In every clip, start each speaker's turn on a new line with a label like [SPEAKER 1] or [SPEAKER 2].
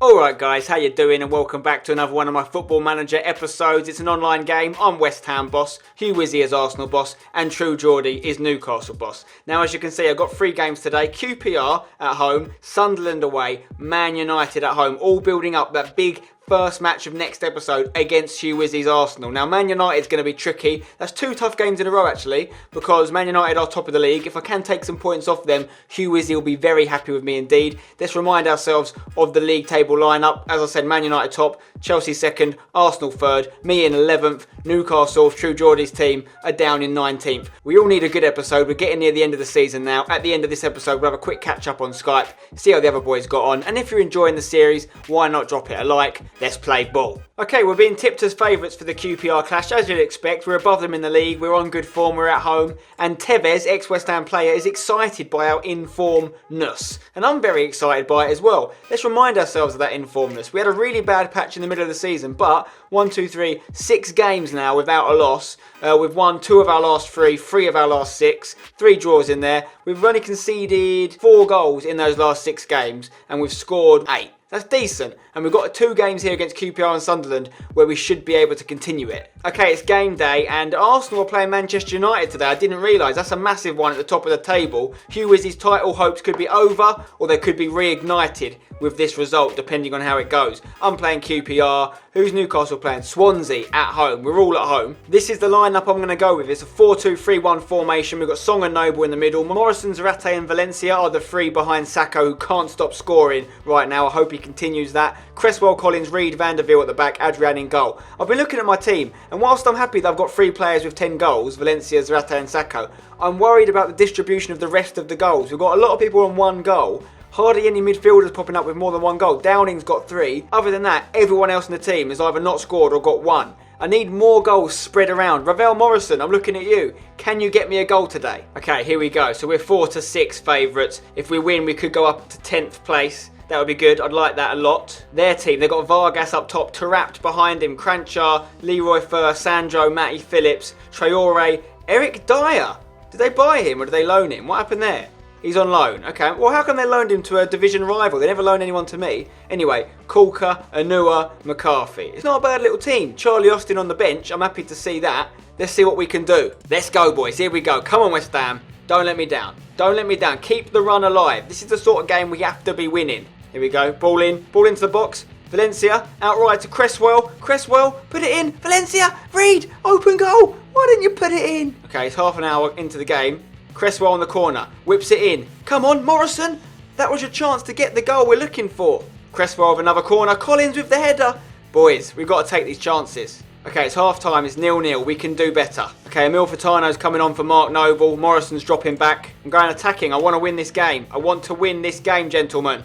[SPEAKER 1] Alright guys, how you doing and welcome back to another one of my Football Manager episodes. It's an online game. I'm West Ham boss, Hugh Wizzy is Arsenal boss, and True Geordie is Newcastle boss. Now as you can see, I've got 3 games today. QPR at home, Sunderland away, Man United at home, all building up that big first match of next episode against Hugh Wizzy's Arsenal. Now Man United's going to be tricky. That's 2 tough games in a row actually, because Man United are top of the league. If I can take some points off them, Hugh Wizzy will be very happy with me indeed. Let's remind ourselves of the league table lineup. As I said, Man United top, Chelsea second, Arsenal third, me in 11th, Newcastle, True Geordie's team, are down in 19th. We all need a good episode. We're getting near the end of the season now. At the end of this episode, we'll have a quick catch up on Skype, see how the other boys got on, and if you're enjoying the series, why not drop it a like? Let's play ball. Okay, we're being tipped as favourites for the QPR clash. As you'd expect, we're above them in the league, we're on good form, we're at home, and Tevez, ex-West Ham player, is excited by our informness. And I'm very excited by it as well. Let's remind ourselves of that informness. We had a really bad patch in the middle of the season, but 6 games now without a loss. We've won 2 of our last 3, 3 of our last 6, 3 draws in there. We've only conceded 4 goals in those last 6 games, and we've scored 8. That's decent. And we've got 2 games here against QPR and Sunderland where we should be able to continue it. Okay, it's game day and Arsenal are playing Manchester United today. I didn't realise. That's a massive one at the top of the table. Hugh Wizzy's title hopes could be over or they could be reignited with this result depending on how it goes. I'm playing QPR. Who's Newcastle playing? Swansea at home. We're all at home. This is the lineup I'm going to go with. It's a 4-2-3-1 formation. We've got Song and Noble in the middle. Morrison, Zarate and Valencia are the 3 behind Sacco who can't stop scoring right now. I hope he continues that. Cresswell, Collins, Reed, Vanderveer at the back, Adrian in goal. I've been looking at my team and whilst I'm happy that I've got 3 players with 10 goals, Valencia, Zarate and Sacco, I'm worried about the distribution of the rest of the goals. We've got a lot of people on 1 goal. Hardly any midfielders popping up with more than 1 goal. Downing's got 3. Other than that, everyone else in the team has either not scored or got 1. I need more goals spread around. Ravel Morrison, I'm looking at you. Can you get me a goal today? Okay, here we go. So we're 4-6 favourites. If we win, we could go up to 10th place. That would be good. I'd like that a lot. Their team, they've got Vargas up top, Tarapt behind him, Cranchar, Leroy Fur, Sandro, Matty Phillips, Traore, Eric Dyer. Did they buy him or did they loan him? What happened there? He's on loan. Okay, well how come they loaned him to a division rival? They never loan anyone to me. Anyway, Kulka, Anua, McCarthy. It's not a bad little team. Charlie Austin on the bench. I'm happy to see that. Let's see what we can do. Let's go boys. Here we go. Come on West Ham. Don't let me down. Don't let me down. Keep the run alive. This is the sort of game we have to be winning. Here we go. Ball in. Ball into the box. Valencia. Outright to Cresswell. Cresswell. Put it in. Valencia. Reed. Open goal. Why didn't you put it in? Okay, it's half an hour into the game. Cresswell on the corner, whips it in. Come on, Morrison. That was your chance to get the goal we're looking for. Cresswell with another corner. Collins with the header. Boys, we've got to take these chances. Okay, it's half time. It's 0-0. We can do better. Okay, Emil Furtano's coming on for Mark Noble. Morrison's dropping back. I'm going attacking. I want to win this game. I want to win this game, gentlemen.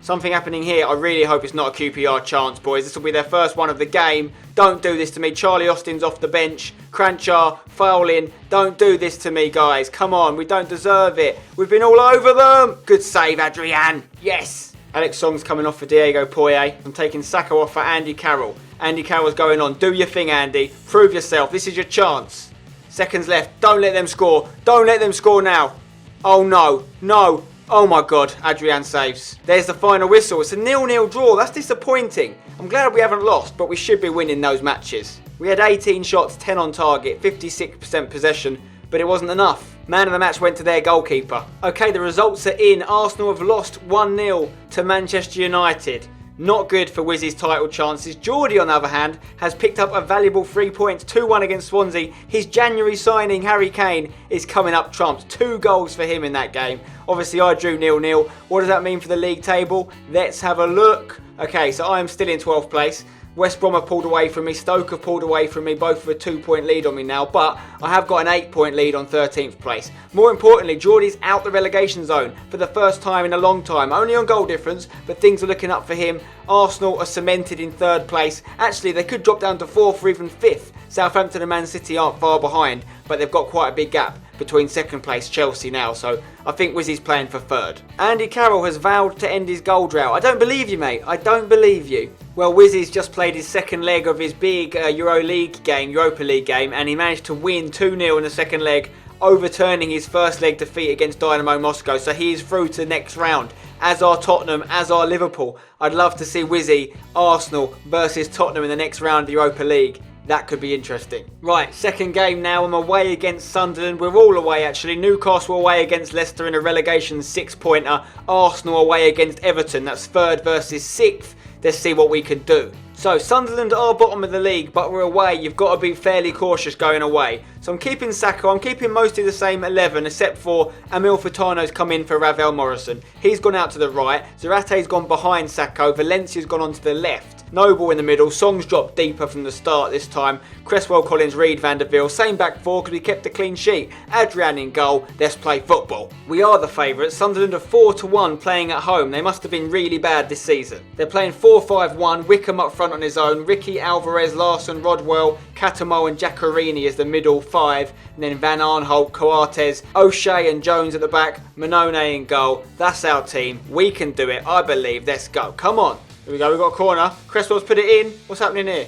[SPEAKER 1] Something happening here. I really hope it's not a QPR chance, boys. This will be their first one of the game. Don't do this to me. Charlie Austin's off the bench. Cranchar, fouling. Don't do this to me, guys. Come on, we don't deserve it. We've been all over them. Good save, Adrian. Yes. Alex Song's coming off for Diego Poye. I'm taking Sacco off for Andy Carroll. Andy Carroll's going on. Do your thing, Andy. Prove yourself. This is your chance. Seconds left. Don't let them score. Don't let them score now. Oh, no. No. Oh my God, Adrian saves. There's the final whistle. It's a 0-0 draw. That's disappointing. I'm glad we haven't lost, but we should be winning those matches. We had 18 shots, 10 on target, 56% possession, but it wasn't enough. Man of the match went to their goalkeeper. Okay, the results are in. Arsenal have lost 1-0 to Manchester United. Not good for Wizzy's title chances. Geordie, on the other hand, has picked up a valuable 3 points, 2-1 against Swansea. His January signing, Harry Kane, is coming up trumps. 2 goals for him in that game. Obviously, I drew 0-0. What does that mean for the league table? Let's have a look. Okay, so I am still in 12th place. West Brom have pulled away from me, Stoke have pulled away from me, both with a 2-point lead on me now, but I have got an 8-point lead on 13th place. More importantly, Geordie's out the relegation zone for the first time in a long time, only on goal difference, but things are looking up for him. Arsenal are cemented in 3rd place. Actually, they could drop down to 4th or even 5th. Southampton and Man City aren't far behind, but they've got quite a big gap between 2nd place Chelsea now, so I think Wizzy's playing for 3rd. Andy Carroll has vowed to end his goal drought. I don't believe you, mate. I don't believe you. Well, Wizzy's just played his 2nd leg of his big Europa League game, and he managed to win 2-0 in the 2nd leg overturning his first leg defeat against Dynamo Moscow. So he is through to the next round, as are Tottenham, as are Liverpool. I'd love to see Wizzy, Arsenal versus Tottenham in the next round of the Europa League. That could be interesting. Right, second game now. I'm away against Sunderland. We're all away actually. Newcastle away against Leicester in a relegation 6-pointer. Arsenal away against Everton. That's 3rd versus 6th. Let's see what we can do. So Sunderland are bottom of the league, but we're away. You've got to be fairly cautious going away. So I'm keeping Saka. I'm keeping mostly the same 11, except for Emil Furtano's come in for Ravel Morrison. He's gone out to the right. Zarate's gone behind Saka. Valencia's gone onto the left. Noble in the middle. Song's dropped deeper from the start this time. Cresswell, Collins, Reed, Van der Veer. Same back four because we kept a clean sheet. Adrian in goal. Let's play football. We are the favourites. Sunderland are 4-1 playing at home. They must have been really bad this season. They're playing 4-5-1. Wickham up front on his own. Ricky, Alvarez, Larsson, Rodwell, Catamo and Giacorini as the middle 5. And then Van Arnholt, Coates, O'Shea and Jones at the back. Manone in goal. That's our team. We can do it. I believe. Let's go. Come on. Here we go, we've got a corner. Cresswell's put it in. What's happening here?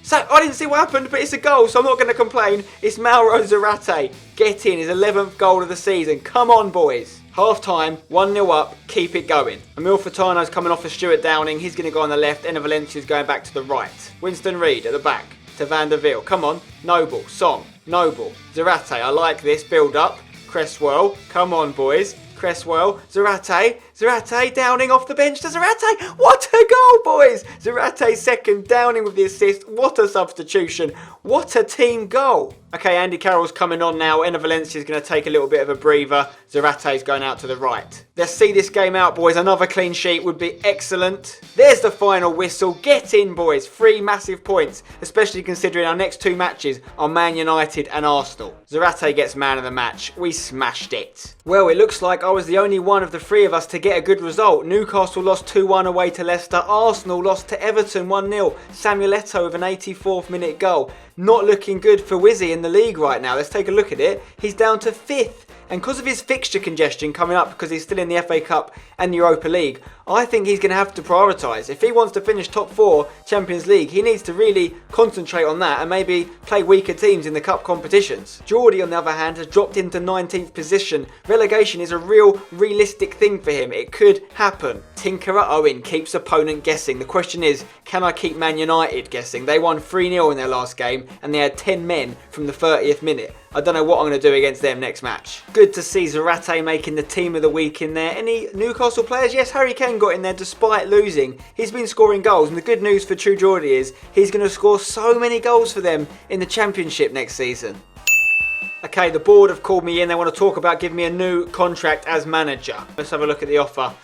[SPEAKER 1] So, I didn't see what happened, but it's a goal, so I'm not going to complain. It's Mauro Zarate. Get in, his 11th goal of the season. Come on, boys. Half time, 1-0 up, keep it going. Emil Furtano's coming off for Stuart Downing. He's going to go on the left. Enner Valencia's going back to the right. Winston Reid at the back to Van der Veer. Come on. Noble, Song, Noble, Zarate. I like this build up. Cresswell. Come on, boys. Cresswell, Zarate, Downing off the bench to Zarate. What a goal, boys! Zarate second, Downing with the assist. What a substitution. What a team goal. Okay, Andy Carroll's coming on now. Enner Valencia's going to take a little bit of a breather. Zarate's going out to the right. Let's see this game out, boys. Another clean sheet would be excellent. There's the final whistle. Get in, boys. 3 massive points, especially considering our next 2 matches are Man United and Arsenal. Zarate gets man of the match. We smashed it. Well, it looks like I was the only one of the 3 of us to get a good result. Newcastle lost 2-1 away to Leicester. Arsenal lost to Everton 1-0. Samuel Eto'o with an 84th minute goal. Not looking good for Wizzy in the league right now. Let's take a look at it. He's down to 5th. And because of his fixture congestion coming up, because he's still in the FA Cup and the Europa League, I think he's going to have to prioritise. If he wants to finish top 4 Champions League, he needs to really concentrate on that and maybe play weaker teams in the cup competitions. Geordie, on the other hand, has dropped into 19th position. Relegation is a real realistic thing for him. It could happen. Tinkerer Owen keeps opponent guessing. The question is, can I keep Man United guessing? They won 3-0 in their last game and they had 10 men from the 30th minute. I don't know what I'm going to do against them next match. Good to see Zarate making the team of the week in there. Any Newcastle players? Yes, Harry Kane got in there despite losing. He's been scoring goals, and the good news for True Geordie is he's going to score so many goals for them in the Championship next season. Okay, the board have called me in. They want to talk about giving me a new contract as manager. Let's have a look at the offer.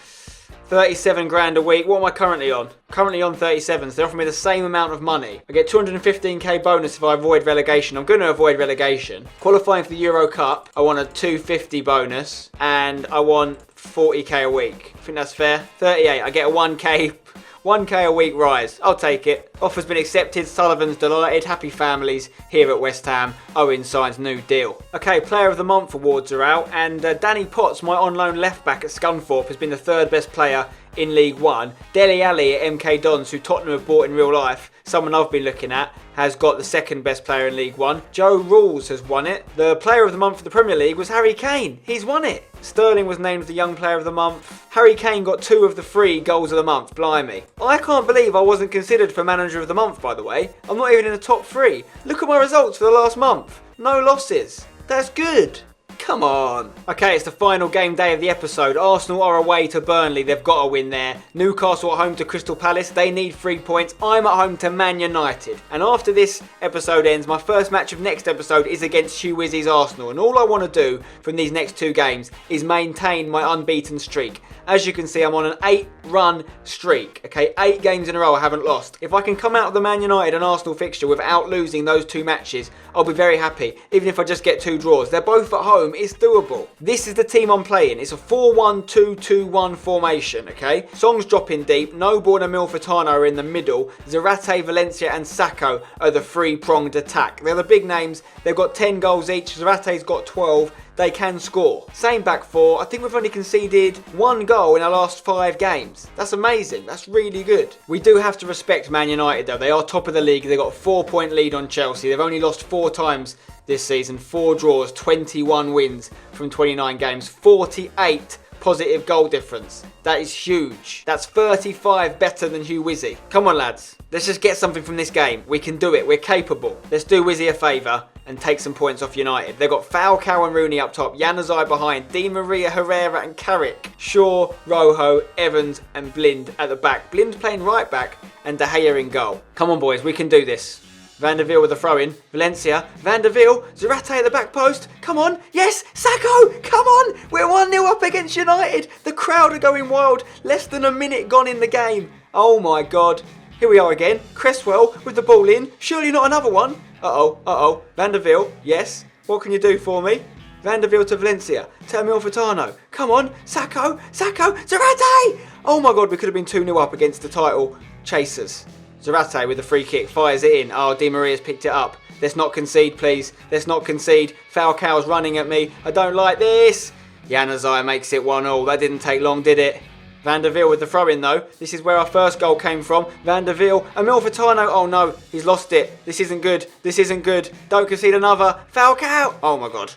[SPEAKER 1] 37 grand a week. What am I currently on? Currently on 37, so they offer me the same amount of money. I get 215k bonus if I avoid relegation. I'm going to avoid relegation. Qualifying for the Euro Cup, I want a 250 bonus and I want 40k a week. I think that's fair. 38, I get a 1k a week rise. I'll take it. Offer's been accepted. Sullivan's delighted. Happy families here at West Ham. Owen signs new deal. Okay, Player of the Month awards are out, and Danny Potts, my on loan left back at Scunthorpe, has been the 3rd best player in League One. Dele Alli at MK Dons, who Tottenham have bought in real life, someone I've been looking at, has got the 2nd best player in League One. Joe Rules has won it. The Player of the Month for the Premier League was Harry Kane. He's won it. Sterling was named the Young Player of the Month. Harry Kane got 2 of the 3 goals of the month. Blimey. I can't believe I wasn't considered for Manager of the Month, by the way. I'm not even in the top 3. Look at my results for the last month. No losses. That's good. Come on. Okay, it's the final game day of the episode. Arsenal are away to Burnley. They've got to win there. Newcastle at home to Crystal Palace. They need 3 points. I'm at home to Man United. And after this episode ends, my first match of next episode is against Hugh Wizzy's Arsenal. And all I want to do from these next 2 games is maintain my unbeaten streak. As you can see, I'm on an 8-run streak. Okay, 8 games in a row I haven't lost. If I can come out of the Man United and Arsenal fixture without losing those 2 matches, I'll be very happy. Even if I just get 2 draws. They're both at home. It's doable. This is the team I'm playing. It's a 4-1-2-2-1 formation, okay? Song's dropping deep. Noble and Emil Furtano are in the middle. Zarate, Valencia and Sacco are the 3-pronged attack. They're the big names. They've got 10 goals each. Zarate's got 12. they can score. Same back four. I think we've only conceded 1 goal in our last 5 games. That's amazing. That's really good. We do have to respect Man United though. They are top of the league. They've got a 4-point lead on Chelsea. They've only lost 4 times this season. 4 draws, 21 wins from 29 games, 48 positive goal difference. That is huge. That's 35 better than Hugh Wizzy. Come on lads, let's just get something from this game. We can do it, we're capable. Let's do Wizzy a favour and take some points off United. They've got Falcao and Rooney up top, Januzaj behind, Di Maria, Herrera and Carrick, Shaw, Rojo, Evans and Blind at the back. Blind playing right back and De Gea in goal. Come on boys, we can do this. Van der Veer with a throw-in. Valencia. Van der Veer. Zarate at the back post. Come on. Yes. Sacco. Come on. We're 1-0 up against United. The crowd are going wild. Less than a minute gone in the game. Oh my God. Here we are again. Cresswell with the ball in. Surely not another one. Uh-oh. Uh-oh. Van der Veer. Yes. What can you do for me? Van der Veer to Valencia. To Milfitano. Come on. Sacco. Sacco. Zarate. Oh my God. We could have been 2-0 up against the title chasers. Zarate with a free kick, fires it in. Oh, Di Maria's picked it up. Let's not concede, please. Let's not concede. Falcao's running at me. I don't like this. Januzaj makes it 1-1. That didn't take long, did it? Van der Veer with the throw-in, though. This is where our first goal came from. Van der Veer. Milfitano. Oh, no. He's lost it. This isn't good. This isn't good. Don't concede another. Falcao. Oh, my God.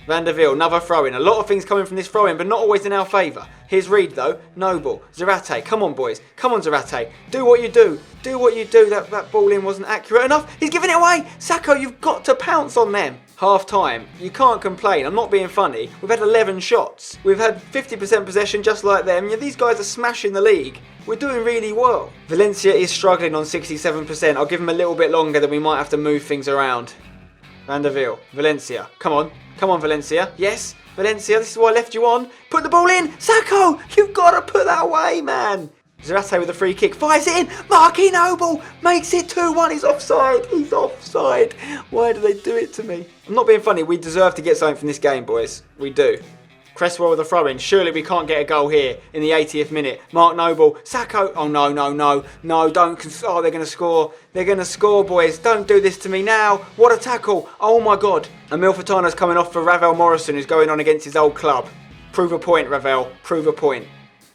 [SPEAKER 1] Van der Veer, another throw-in. A lot of things coming from this throw-in, but not always in our favour. Here's Reed, though. Noble. Zarate. Come on, boys. Come on, Zarate. Do what you do. Do what you do. That ball in wasn't accurate enough. He's giving it away. Sacco, you've got to pounce on them. Half time. You can't complain. I'm not being funny. We've had 11 shots. We've had 50% possession just like them. Yeah, these guys are smashing the league. We're doing really well. Valencia is struggling on 67%. I'll give them a little bit longer, then we might have to move things around. Van der Veer. Valencia. Come on. Come on, Valencia. Yes, Valencia, this is why I left you on. Put the ball in. Sacco, you've got to put that away, man. Zarate with a free kick. Fires it in. Marky Noble makes it 2-1. He's offside. He's offside. Why do they do it to me? I'm not being funny. We deserve to get something from this game, boys. We do. Cresswell with a throw-in. Surely we can't get a goal here in the 80th minute. Mark Noble. Sacco. Oh, no, no, no. No, don't. Oh, they're going to score. They're going to score, boys. Don't do this to me now. What a tackle. Oh, my God. And Milfitano's coming off for Ravel Morrison, who's going on against his old club. Prove a point, Ravel. Prove a point.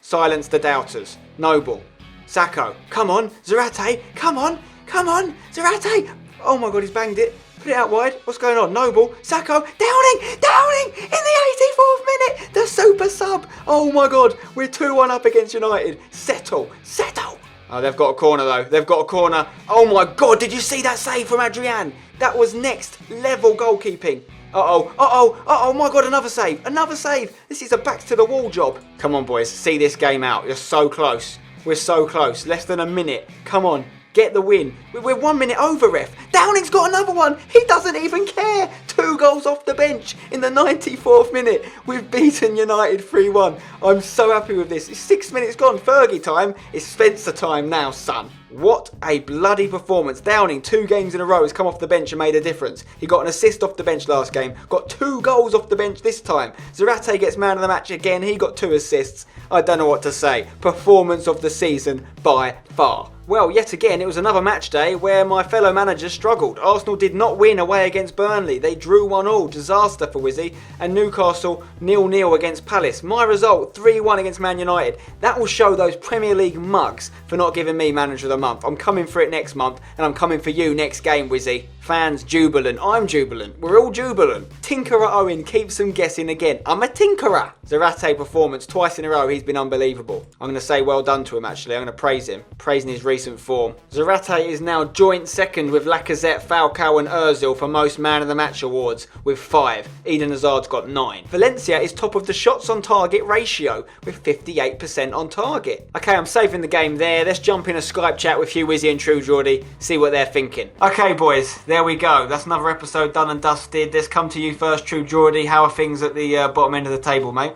[SPEAKER 1] Silence the doubters. Noble. Sacco. Come on. Zarate. Come on. Come on. Zarate. Oh, my God. He's banged it. Put it out wide. What's going on? Noble. Sacco. Downing. Downing. In the 84th minute. The super sub. Oh my God. We're 2-1 up against United. Settle. Settle. Oh, they've got a corner though. They've got a corner. Oh my God. Did you see that save from Adrian? That was next level goalkeeping. Uh-oh. Uh-oh. Uh-oh. My God. Another save. Another save. This is a back to the wall job. Come on, boys. See this game out. You're so close. We're so close. Less than a minute. Come on. Get the win. We're 1 minute over, ref. Downing's got another one. He doesn't even care. 2 goals off the bench in the 94th minute. We've beaten United 3-1. I'm so happy with this. It's 6 minutes gone. Fergie time. It's Spencer time now, son. What a bloody performance. Downing 2 games in a row has come off the bench and made a difference. He got an assist off the bench last game. Got 2 goals off the bench this time. Zarate gets man of the match again. He got 2 assists. I don't know what to say. Performance of the season by far. Well, yet again, it was another match day where my fellow managers struggled. Arsenal did not win away against Burnley. They drew 1-1. Disaster for Wizzy. And Newcastle 0-0 against Palace. My result, 3-1 against Man United. That will show those Premier League mugs for not giving me Manager of the Month. I'm coming for it next month, and I'm coming for you next game, Wizzy. Fans jubilant. I'm jubilant. We're all jubilant. Tinkerer Owen keeps them guessing again. I'm a tinkerer. Zarate performance twice in a row. He's been unbelievable. I'm going to say well done to him, actually. I'm going to praise him. Praising his recent form. Zarate is now joint second with Lacazette, Falcao and Ozil for most Man of the Match awards with 5. Eden Hazard's got 9. Valencia is top of the shots on target ratio with 58% on target. Okay, I'm saving the game there. Let's jump in a Skype chat with Hugh Wizzy and True Geordie, see what they're thinking. Okay, boys, there we go. That's another episode done and dusted. Let's come to you first, True Geordie. How are things at the bottom end of the table, mate?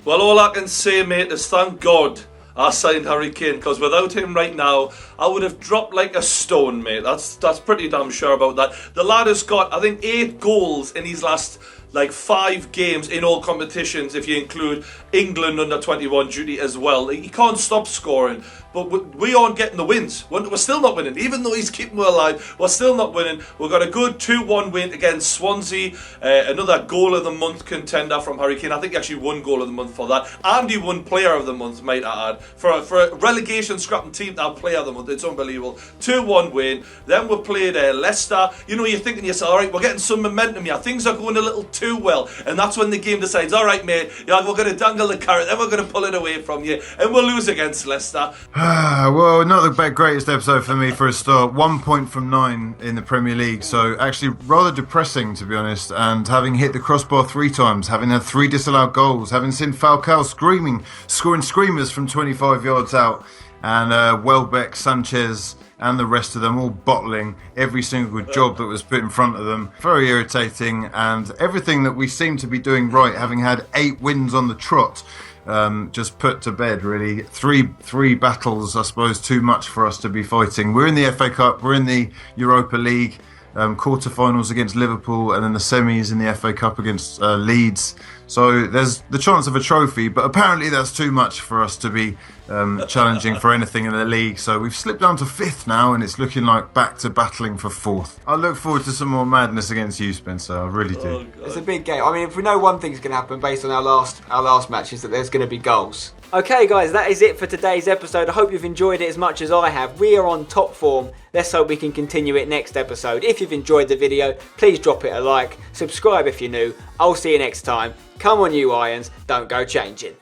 [SPEAKER 2] Well, all I can say, mate, is thank God I signed Harry Kane, because without him right now, I would have dropped like a stone, mate. That's pretty damn sure about that. The lad has got, I think, 8 goals in his last like 5 games in all competitions if you include England under 21 duty as well. He can't stop scoring, but we aren't getting the wins. We're still not winning. Even though he's keeping us alive, we're still not winning. We've got a good 2-1 win against Swansea, another goal of the month contender from Harry Kane. I think he actually won goal of the month for that, and he won player of the month, might I add. For a relegation scrapping team to have player of the month, it's unbelievable. 2-1 win. Then we played Leicester. You know, you're thinking to yourself, all right, we're getting some momentum here. Things are going a little too well, and that's when the game decides, all right, mate, we're going to dangle the carrot, then we're going to pull it away from you, and we'll lose against Leicester.
[SPEAKER 3] Well, not the greatest episode for me for a start. 1 point from 9 in the Premier League, so actually rather depressing, to be honest. And having hit the crossbar 3 times, having had 3 disallowed goals, having seen Falcao scoring screamers from 25 yards out, and Welbeck, Sanchez, and the rest of them all bottling every single job that was put in front of them. Very irritating, and everything that we seem to be doing right, having had 8 wins on the trot, just put to bed, really. Three battles, I suppose, too much for us to be fighting. We're in the FA Cup, we're in the Europa League, quarterfinals against Liverpool, and then the semis in the FA Cup against Leeds. So there's the chance of a trophy, but apparently that's too much for us to be challenging for anything in the league. So we've slipped down to 5th now, and it's looking like back to battling for 4th. I look forward to some more madness against you, Spencer. I really do.
[SPEAKER 1] It's a big game. I mean, if we know one thing's going to happen based on our last match, is that there's going to be goals. Okay, guys, that is it for today's episode. I hope you've enjoyed it as much as I have. We are on top form. Let's hope we can continue it next episode. If you've enjoyed the video, please drop it a like. Subscribe if you're new. I'll see you next time. Come on, you Irons. Don't go changing.